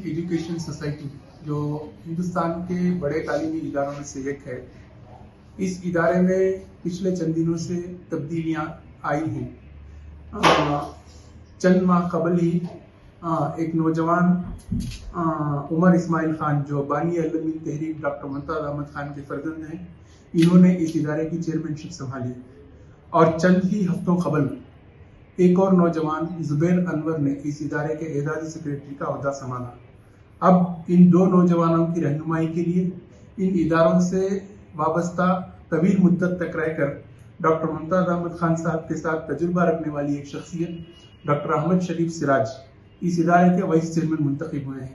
Education society जो हिंदुस्तान के बड़े तालीमी इदारों में से एक है, इस इदारे में पिछले चंद दिनों से तब्दीलियां आई हैं। चंद माह कबल ही एक नौजवान उमर इस्माइल खान जो बानी अल-अमीन तहरीक डॉक्टर मुमताज़ अहमद खान के फर्जंद हैं, इन्होंने इस इदारे की चेयरमैनशिप संभाली और चंद ही हफ्तों कबल एक और नौजवान जुबैर अनवर ने इस इदारे के एजाजी सेक्रेटरी का ओहदा संभाला। अब इन दो नौजवानों की रहनुमाई के लिए इन इदारों से वाबस्ता तवील मुद्दत तक रहकर डॉक्टर मुमताज़ अहमद खान साहब के साथ तजुर्बा रखने वाली एक शख्सियत डॉक्टर अहमद शरीफ सिराज इस इदारे के वाइस चेयरमैन मुंतखब हुए हैं।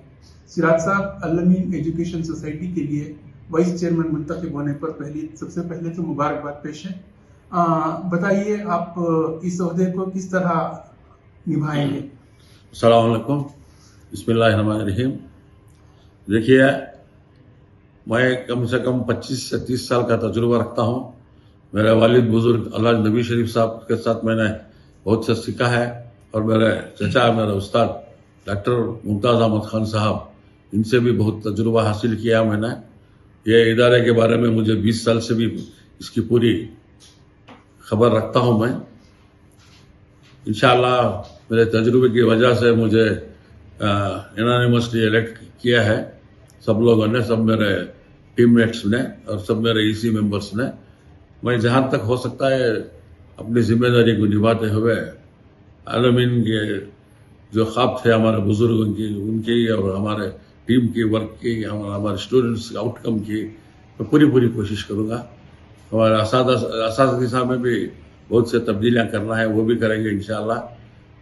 सिराज साहब अल-अमीन एजुकेशन सोसाइटी के लिए वाइस चेयरमैन मुंतखब होने पर सबसे पहले तो मुबारकबाद पेश है। बताइए आप इस ओहदे को किस तरह निभाएंगे? अस्सलाम वालेकुम, बिस्मिल्लाहिर्रहमानिर्रहीम। देखिए, मैं कम से कम 25 से 30 साल का तजुर्बा रखता हूँ। मेरे वालिद बुजुर्ग अल्लाह नबी शरीफ साहब के साथ मैंने बहुत से सीखा है और मेरे चचा मेरे उस्ताद डॉक्टर मुमताज़ अहमद खान साहब, इनसे भी बहुत तजुर्बा हासिल किया मैंने। ये इदारे के बारे में मुझे 20 साल से भी इसकी पूरी खबर रखता हूँ मैं। इंशाअल्लाह मेरे तजुर्बे की वजह से मुझे एनानिमसली इलेक्ट किया है सब लोगों ने, सब मेरे टीममेट्स ने और सब मेरे ईसी मेंबर्स ने। मैं जहाँ तक हो सकता है अपनी जिम्मेदारी को निभाते हुए अल-अमीन के जो ख्वाब थे हमारे बुजुर्गों की, उनकी और हमारे टीम की वर्क की, हमारे स्टूडेंट्स आउटकम की मैं पूरी कोशिश करूँगा। हमारे असातिज़ा में भी बहुत से तब्दीलियाँ करना है, वो भी करेंगे इंशाअल्लाह।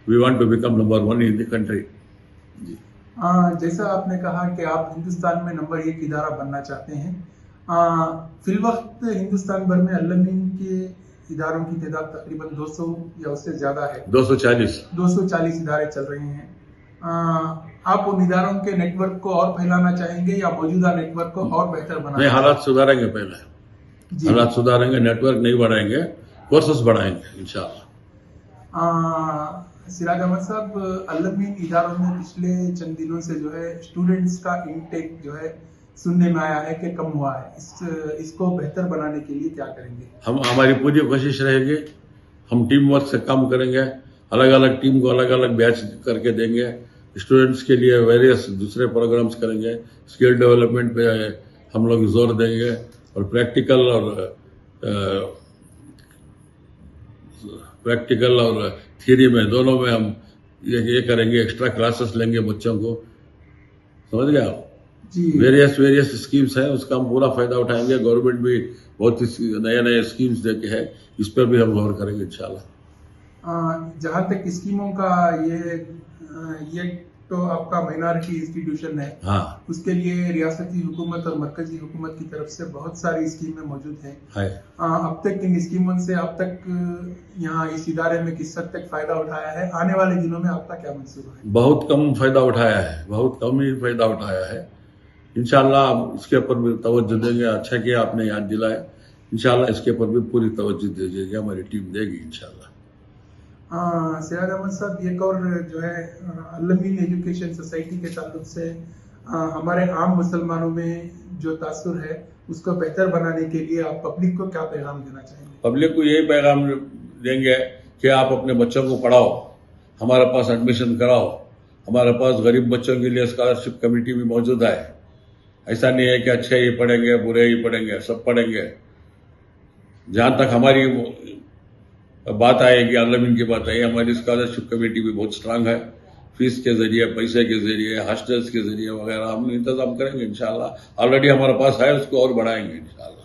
We want to become number 1 in the country. जी, जैसा आपने कहा कि आप हिंदुस्तान में नंबर 1 इदारा बनना चाहते हैं। फिलवक्त हिंदुस्तान भर में अल-अमीन के इदारों की तादाद तकरीबन 200 या उससे ज्यादा है। 240 इदारे चल रहे हैं। आप उन इदारों के नेटवर्क को और फैलाना चाहेंगे या मौजूदा नेटवर्क को और बेहतर बनाना? नहीं, हालात सुधारेंगे, पहले हालात सुधारेंगे, नेटवर्क नहीं बढ़ाएंगे, कोर्सेस बढ़ाएंगे इंशाअल्लाह। सिराज अहमद साहब, अल-अमीन इदारों में पिछले चंद दिनों से जो है स्टूडेंट्स का इनटेक जो है सुनने में आया है कि कम हुआ है। इसको बेहतर बनाने के लिए क्या करेंगे? हमारी पूरी कोशिश रहेगी, हम टीम वर्क से काम करेंगे, अलग अलग टीम को अलग अलग बैच करके देंगे, स्टूडेंट्स के लिए वेरियस दूसरे प्रोग्राम्स करेंगे, स्किल डेवलपमेंट पे हम लोग जोर देंगे और प्रैक्टिकल और थियरी में दोनों में हम ये करेंगे, एक्स्ट्रा क्लासेस लेंगे बच्चों को, समझ गए आप? वेरियस स्कीम्स हैं, उसका हम पूरा फायदा उठाएंगे। गवर्नमेंट भी बहुत नए स्कीम्स देके है, इस पर भी हम गौर करेंगे इंशाल्लाह। जहाँ तक स्कीमों का ये तो आपका माइनॉरिटी इंस्टीट्यूशन है, हाँ, उसके लिए रियासती हुकूमत और मरकजी हुकूमत की तरफ से बहुत सारी स्कीमें मौजूद हैं। अब तक इन स्कीमों से अब तक यहाँ इस इदारे में किस हद तक फायदा उठाया है? आने वाले दिनों में आपका क्या मंसूबा है? बहुत कम फायदा उठाया है, बहुत कम ही फायदा उठाया है। इंशाअल्लाह इसके ऊपर भी तवज्जो देंगे। अच्छा किया आपने याद दिलाया, इंशाअल्लाह इसके ऊपर भी पूरी तवज्जो दीजिएगी, हमारी टीम देगी इंशाअल्लाह। सिराज अहमद साहब, एक और जो है अल-अमीन एजुकेशन सोसाइटी के ताल्लुक से हमारे आम मुसलमानों में जो तासुर है उसको बेहतर बनाने के लिए आप पब्लिक को क्या पैगाम देना चाहेंगे? पब्लिक को यही पैगाम देंगे कि आप अपने बच्चों को पढ़ाओ, हमारे पास एडमिशन कराओ, हमारे पास गरीब बच्चों के लिए स्कॉलरशिप कमेटी भी मौजूद है। ऐसा नहीं है कि अच्छे ही पढ़ेंगे बुरे ही पढ़ेंगे, सब पढ़ेंगे। जहां तक हमारी बात आएगी, अल-अमीन की बात आएगी, हमारी स्कॉलरशिप कमेटी भी बहुत स्ट्रांग है। फीस के जरिए, पैसे के जरिए, हॉस्टल्स के जरिए वगैरह हम इंतजाम करेंगे इंशाल्लाह। ऑलरेडी हमारे पास है, उसको और बढ़ाएंगे इंशाल्लाह।